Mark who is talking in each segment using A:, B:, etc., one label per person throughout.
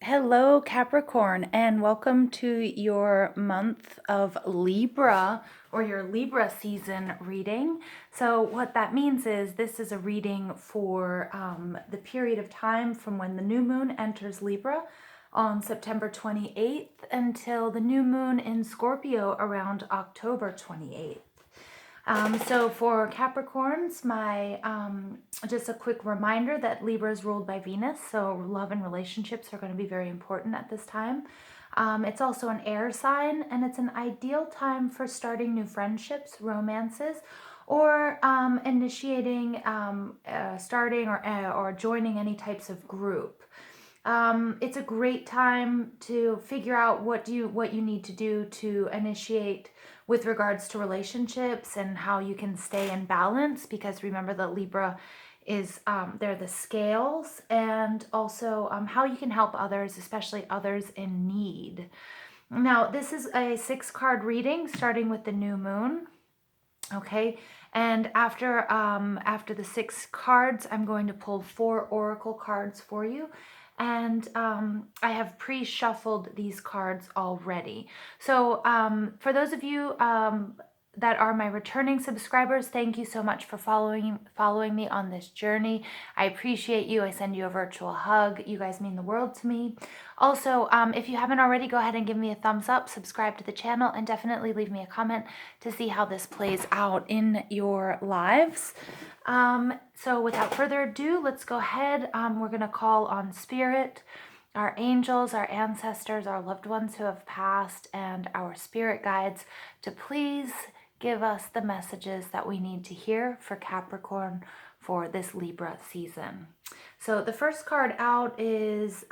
A: Hello, Capricorn, and welcome to your month of Libra or your Libra season reading. So what that means is this is a reading for the period of time from when the new moon enters Libra on September 28th until the new moon in Scorpio around October 28th. So for Capricorns, just a quick reminder that Libra is ruled by Venus, so love and relationships are going to be very important at this time. It's also an air sign, and it's an ideal time for starting new friendships, romances, or initiating, starting or joining any types of group. It's a great time to figure out what you need to do to initiate with regards to relationships and how you can stay in balance, because remember that Libra is they're the scales, and also how you can help others, especially others in need. Now, this is a 6-card reading starting with the new moon. Okay, and after the 6 cards, I'm going to pull 4 oracle cards for you. And I have pre-shuffled these cards already. So for those of you that are my returning subscribers, thank you so much for following me on this journey. I appreciate you. I send you a virtual hug. You guys mean the world to me. Also, if you haven't already, go ahead and give me a thumbs up, subscribe to the channel, and definitely leave me a comment to see how this plays out in your lives. So without further ado, let's go ahead. We're going to call on Spirit, our angels, our ancestors, our loved ones who have passed, and our spirit guides to please give us the messages that we need to hear for Capricorn for this Libra season. So the first card out is,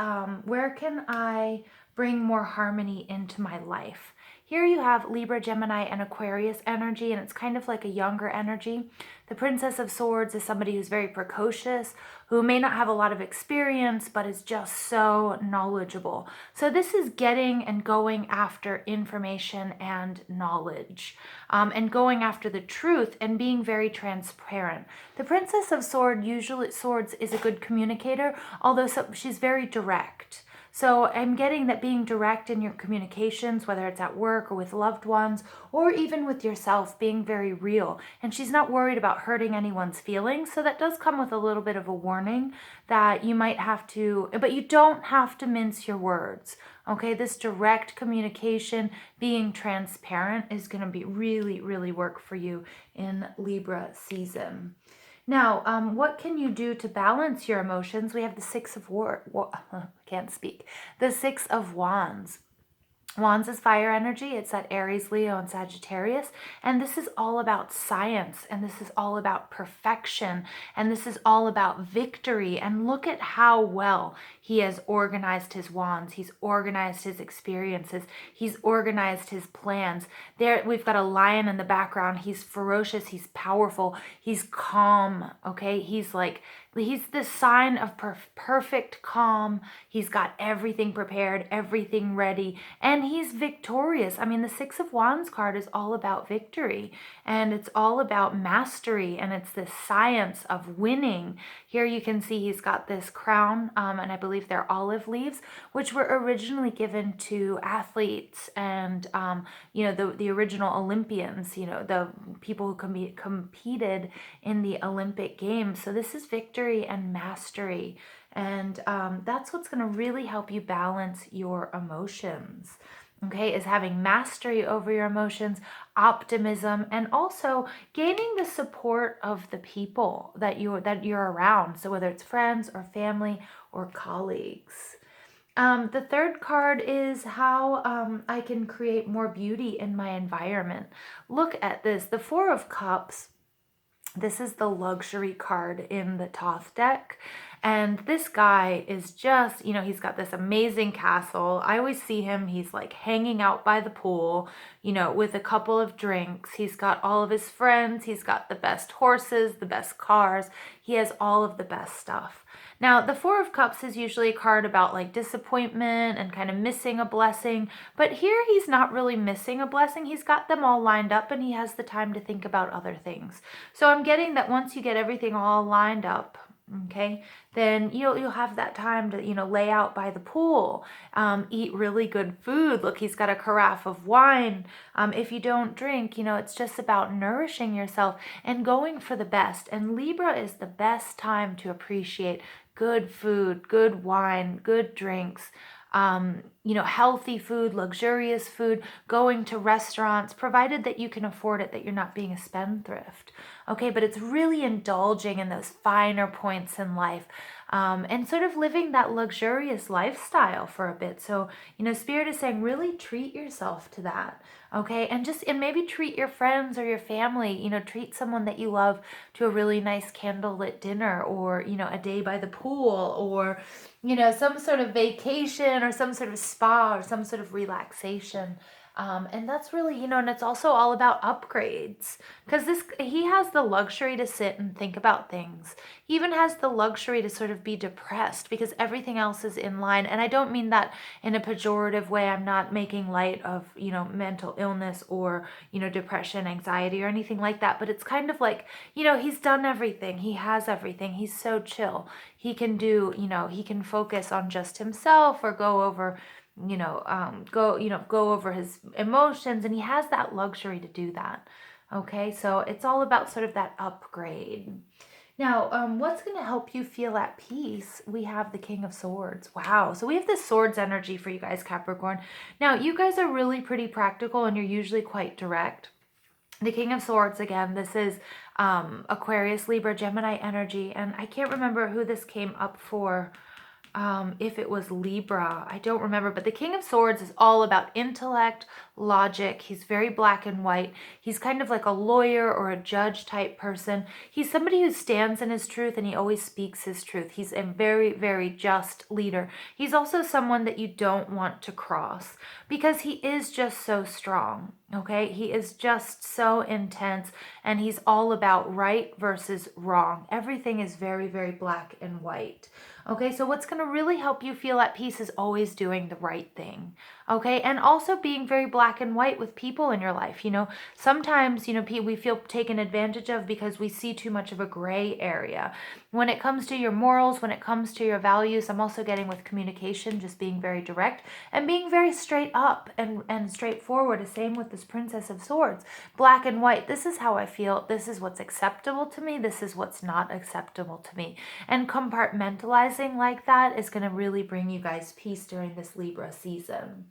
A: where can I bring more harmony into my life? Here you have Libra, Gemini, and Aquarius energy, and it's kind of like a younger energy. The Princess of Swords is somebody who's very precocious, who may not have a lot of experience, but is just so knowledgeable. So this is getting and going after information and knowledge, and going after the truth and being very transparent. The Princess of Swords is a good communicator, although she's very direct. So I'm getting that being direct in your communications, whether it's at work or with loved ones, or even with yourself, being very real. And she's not worried about hurting anyone's feelings. So that does come with a little bit of a warning that you might have to, but you don't have to mince your words. Okay, this direct communication, being transparent, is going to be really, really work for you in Libra season. Now, what can you do to balance your emotions? We have the The 6 of Wands. Wands is fire energy. It's at Aries, Leo, and Sagittarius. And this is all about science. And this is all about perfection. And this is all about victory. And look at how well he has organized his wands. He's organized his experiences. He's organized his plans. There, we've got a lion in the background. He's ferocious. He's powerful. He's calm. Okay. He's the sign of perfect calm. He's got everything prepared, everything ready, and he's victorious. I mean, the 6 of Wands card is all about victory, and it's all about mastery, and it's this science of winning. Here you can see he's got this crown, and I believe they're olive leaves, which were originally given to athletes and, the original Olympians, the people who competed in the Olympic Games. So this is victory and mastery, and that's what's going to really help you balance your emotions. Okay, is having mastery over your emotions, optimism, and also gaining the support of the people that you're around. So whether it's friends or family or colleagues. The third card is how I can create more beauty in my environment. Look at this, the 4 of Cups. This is the luxury card in the Thoth deck. And this guy is just, he's got this amazing castle. I always see him, he's like hanging out by the pool, with a couple of drinks. He's got all of his friends. He's got the best horses, the best cars. He has all of the best stuff. Now, the 4 of Cups is usually a card about like disappointment and kind of missing a blessing. But here he's not really missing a blessing. He's got them all lined up and he has the time to think about other things. So I'm getting that once you get everything all lined up, okay, then you'll have that time to, lay out by the pool, eat really good food. Look, he's got a carafe of wine. If you don't drink, it's just about nourishing yourself and going for the best. And Libra is the best time to appreciate good food, good wine, good drinks, healthy food, luxurious food, going to restaurants, provided that you can afford it, that you're not being a spendthrift. Okay, but it's really indulging in those finer points in life, and sort of living that luxurious lifestyle for a bit. So, Spirit is saying really treat yourself to that. Okay, and maybe treat your friends or your family, treat someone that you love to a really nice candlelit dinner, or, a day by the pool, or, some sort of vacation, or some sort of spa, or some sort of relaxation. And that's really, and it's also all about upgrades, because he has the luxury to sit and think about things. He even has the luxury to sort of be depressed because everything else is in line. And I don't mean that in a pejorative way. I'm not making light of, mental illness or, depression, anxiety, or anything like that. But it's kind of like, he's done everything. He has everything. He's so chill. He can do, he can focus on just himself, or go over go over his emotions, and he has that luxury to do that. Okay, so it's all about sort of that upgrade. Now, what's going to help you feel at peace? We have the King of Swords. Wow. So we have this swords energy for you guys, Capricorn. Now, you guys are really pretty practical, and you're usually quite direct. The King of Swords, again, this is Aquarius, Libra, Gemini energy, and I can't remember who this came up for. If it was Libra, I don't remember, but the King of Swords is all about intellect, logic. He's very black and white. He's kind of like a lawyer or a judge type person. He's somebody who stands in his truth, and he always speaks his truth. He's a very, very just leader. He's also someone that you don't want to cross, because he is just so strong. Okay, he is just so intense, and he's all about right versus wrong. Everything is very, very black and white. Okay, so what's going to really help you feel at peace is always doing the right thing. Okay, and also being very black and white with people in your life. Sometimes, we feel taken advantage of because we see too much of a gray area. When it comes to your morals, when it comes to your values, I'm also getting with communication, just being very direct and being very straight up and straightforward. The same with this Princess of Swords. Black and white. This is how I feel. This is what's acceptable to me. This is what's not acceptable to me. And compartmentalizing like that is going to really bring you guys peace during this Libra season.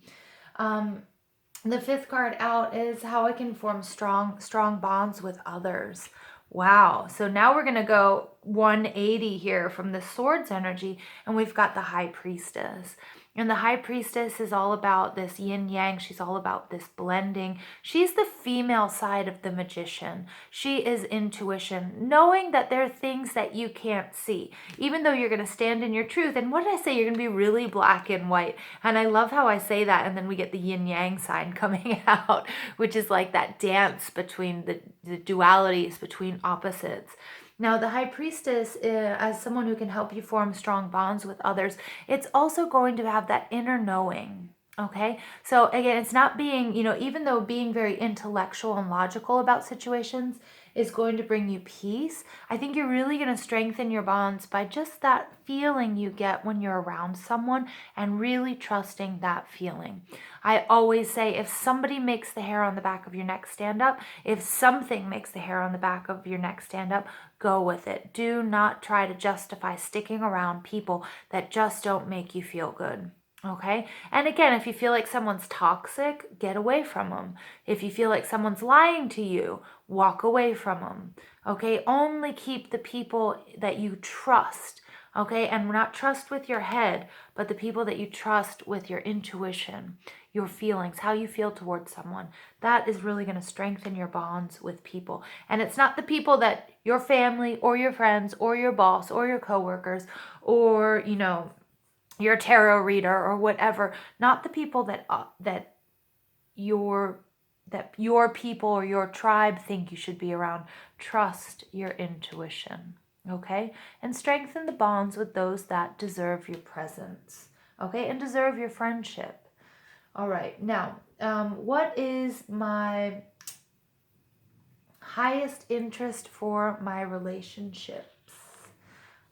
A: The fifth card out is how I can form strong bonds with others. Wow. So now we're going to go 180 here from the Swords energy, and we've got the High Priestess. And the High Priestess is all about this yin yang. She's all about this blending. She's the female side of the magician. She is intuition, knowing that there are things that you can't see, even though you're going to stand in your truth. And what did I say? You're going to be really black and white. And I love how I say that. And then we get the yin yang sign coming out, which is like that dance between the dualities, between opposites. Now, the High Priestess, as someone who can help you form strong bonds with others, it's also going to have that inner knowing. Okay, so again, it's not being, even though being very intellectual and logical about situations is going to bring you peace, I think you're really going to strengthen your bonds by just that feeling you get when you're around someone, and really trusting that feeling. I always say, if somebody makes the hair on the back of your neck stand up, if something makes the hair on the back of your neck stand up, go with it. Do not try to justify sticking around people that just don't make you feel good. Okay. And again, if you feel like someone's toxic, get away from them. If you feel like someone's lying to you, walk away from them. Okay. Only keep the people that you trust. Okay. And not trust with your head, but the people that you trust with your intuition, your feelings, how you feel towards someone. That is really going to strengthen your bonds with people. And it's not the people that your family or your friends or your boss or your coworkers or, your tarot reader or whatever, not the people that your people or your tribe think you should be around. Trust your intuition, okay? And strengthen the bonds with those that deserve your presence, okay? And deserve your friendship. All right, now, what is my highest interest for my relationships?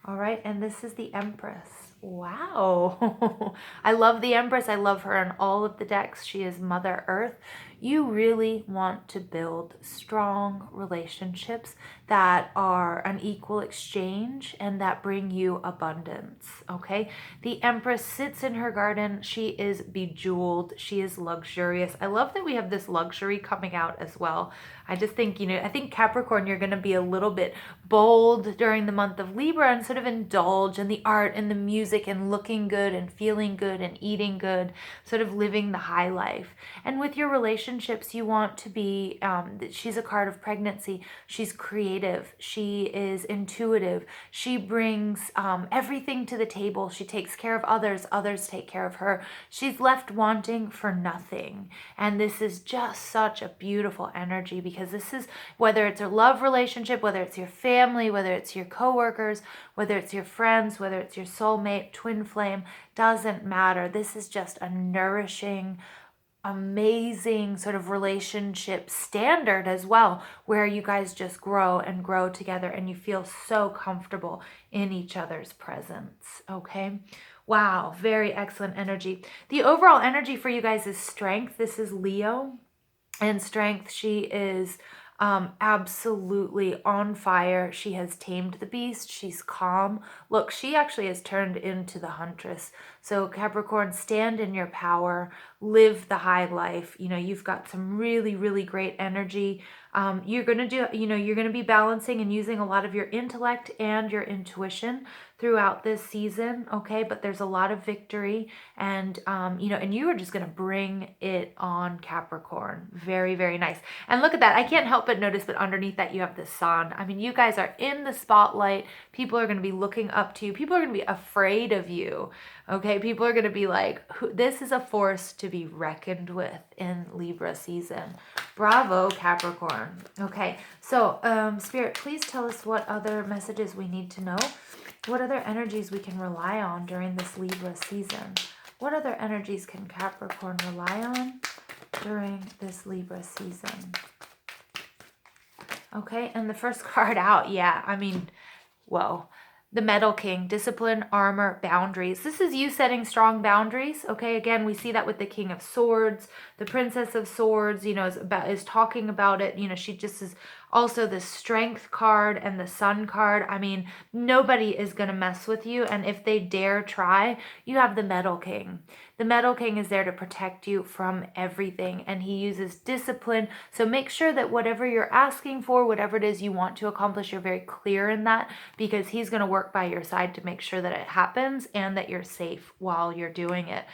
A: All right, and this is the Empress. Wow. I love the Empress. I love her in all of the decks. She is Mother Earth. You really want to build strong relationships that are an equal exchange and that bring you abundance, okay? The Empress sits in her garden. She is bejeweled. She is luxurious. I love that we have this luxury coming out as well. I just think, I think Capricorn, you're going to be a little bit bold during the month of Libra and sort of indulge in the art and the music and looking good and feeling good and eating good, sort of living the high life. And with your relationships, you want to be, she's a card of pregnancy. She's creative. She is intuitive. She brings everything to the table. She takes care of others. Others take care of her. She's left wanting for nothing. And this is just such a beautiful energy, because this is, whether it's a love relationship, whether it's your family, whether it's your coworkers, whether it's your friends, whether it's your soulmate, twin flame, doesn't matter. This is just a nourishing, amazing sort of relationship standard as well, where you guys just grow and grow together and you feel so comfortable in each other's presence. Okay. Wow. Very excellent energy. The overall energy for you guys is strength. This is Leo. And strength, she is absolutely on fire. She has tamed the beast. She's calm. Look, she actually has turned into the huntress. So Capricorn, stand in your power, live the high life. You've got some really, really great energy. You're going to do, you're going to be balancing and using a lot of your intellect and your intuition throughout this season. Okay. But there's a lot of victory, and, and you are just going to bring it on, Capricorn. Very, very nice. And look at that. I can't help but notice that underneath that you have the sun. I mean, you guys are in the spotlight. People are going to be looking up to you. People are going to be afraid of you. Okay. People are going to be like, this is a force to be reckoned with in Libra season. Bravo, Capricorn. Okay. So, Spirit, please tell us what other messages we need to know. What other energies we can rely on during this Libra season? What other energies can Capricorn rely on during this Libra season? Okay, and the first card out, whoa. The Metal King, discipline, armor, boundaries. This is you setting strong boundaries. Okay, again, we see that with the King of Swords, the Princess of Swords, is talking about it. She just is also the Strength card and the Sun card. I mean, nobody is going to mess with you. And if they dare try, you have the Metal King. The Metal King is there to protect you from everything, and he uses discipline. So make sure that whatever you're asking for, whatever it is you want to accomplish, you're very clear in that, because he's going to work by your side to make sure that it happens and that you're safe while you're doing it.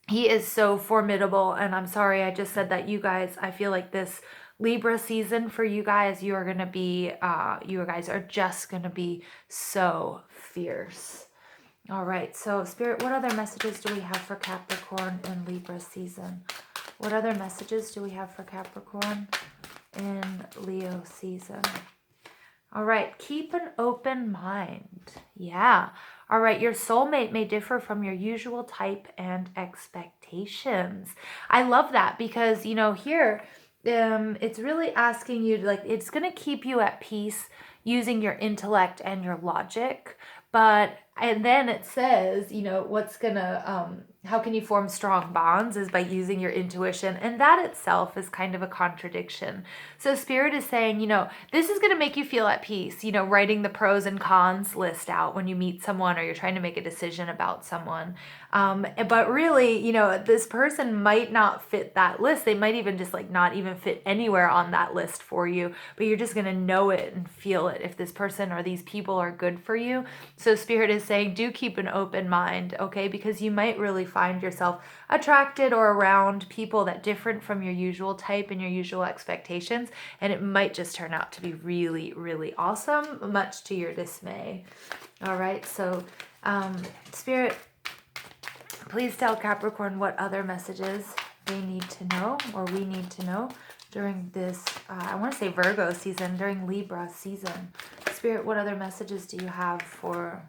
A: He is so formidable, and I'm sorry I just said that, you guys. I feel like this Libra season for you guys, you guys are just going to be so fierce. All right, so Spirit, what other messages do we have for Capricorn in Libra season? What other messages do we have for Capricorn in Leo season? All right, keep an open mind. Yeah. All right, your soulmate may differ from your usual type and expectations. I love that, because, here, it's really asking you, it's going to keep you at peace using your intellect and your logic. And then it says, how can you form strong bonds is by using your intuition. And that itself is kind of a contradiction. So Spirit is saying, this is going to make you feel at peace, writing the pros and cons list out when you meet someone or you're trying to make a decision about someone. But really, this person might not fit that list. They might even just not even fit anywhere on that list for you, but you're just going to know it and feel it if this person or these people are good for you. So Spirit is saying, do keep an open mind, okay? Because you might really find yourself attracted or around people that different from your usual type and your usual expectations, and it might just turn out to be really, really awesome, much to your dismay. All right, so Spirit, please tell Capricorn what other messages they need to know, or we need to know, during this, I want to say Virgo season, during Libra season. Spirit, what other messages do you have for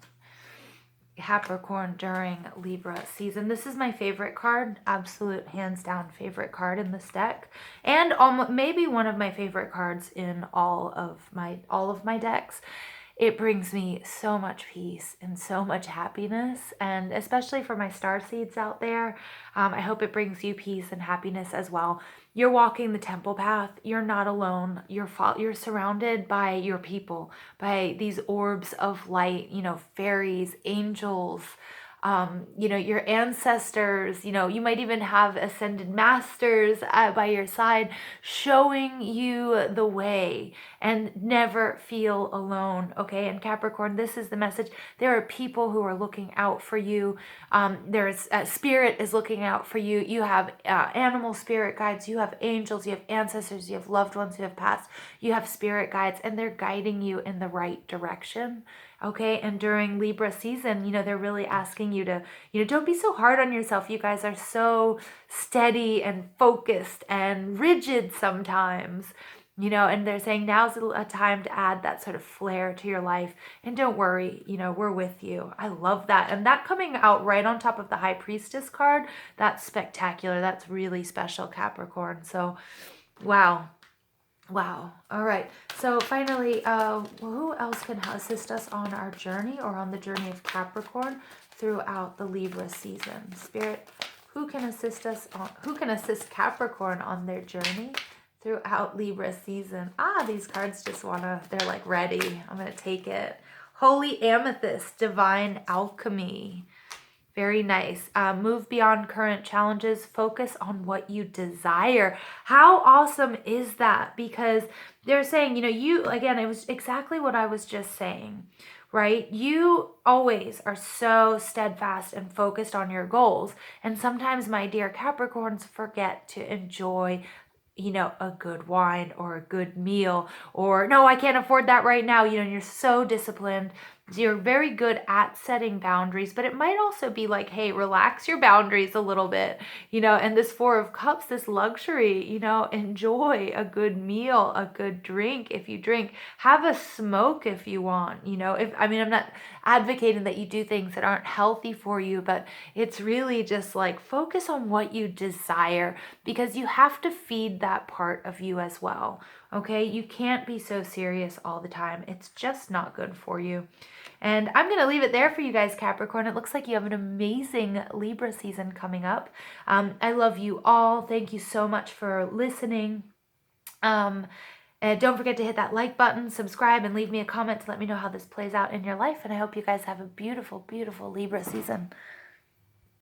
A: Capricorn during Libra season? This is my favorite card, absolute hands down favorite card in this deck, and maybe one of my favorite cards in all of my decks. it brings me so much peace and so much happiness. And especially for my star seeds out there, I hope it brings you peace and happiness as well. You're walking the temple path. You're not alone. You're surrounded by your people, by these orbs of light, fairies, angels, your ancestors, you might even have ascended masters by your side showing you the way, and never feel alone. Okay. And Capricorn, this is the message. There are people who are looking out for you. There's spirit is looking out for you. You have animal spirit guides, you have angels, you have ancestors, you have loved ones who have passed, you have spirit guides, and they're guiding you in the right direction. Okay. And during Libra season, they're really asking you to, don't be so hard on yourself. You guys are so steady and focused and rigid sometimes, and they're saying now's a time to add that sort of flair to your life. And don't worry, we're with you. I love that. And that coming out right on top of the High Priestess card, that's spectacular. That's really special, Capricorn. So, wow. Wow. All right. So finally, who else can assist us on our journey or on the journey of Capricorn throughout the Libra season? Spirit, who can assist Capricorn on their journey throughout Libra season? These cards just they're like ready. I'm going to take it. Holy Amethyst, Divine Alchemy. Very nice. Move beyond current challenges. Focus on what you desire. How awesome is that? Because they're saying, again, it was exactly what I was just saying, right? You always are so steadfast and focused on your goals. And sometimes, my dear Capricorns, forget to enjoy a good wine or a good meal, or no, I can't afford that right now. You're so disciplined. You're very good at setting boundaries, but it might also be like, hey, relax your boundaries a little bit, and this Four of Cups, this luxury, enjoy a good meal, a good drink. If you drink, have a smoke if you want, I'm not advocating that you do things that aren't healthy for you, but it's really just like focus on what you desire, because you have to feed that part of you as well. Okay. You can't be so serious all the time. It's just not good for you. And I'm going to leave it there for you guys, Capricorn. It looks like you have an amazing Libra season coming up. I love you all. Thank you so much for listening. And don't forget to hit that like button, subscribe, and leave me a comment to let me know how this plays out in your life. And I hope you guys have a beautiful, beautiful Libra season.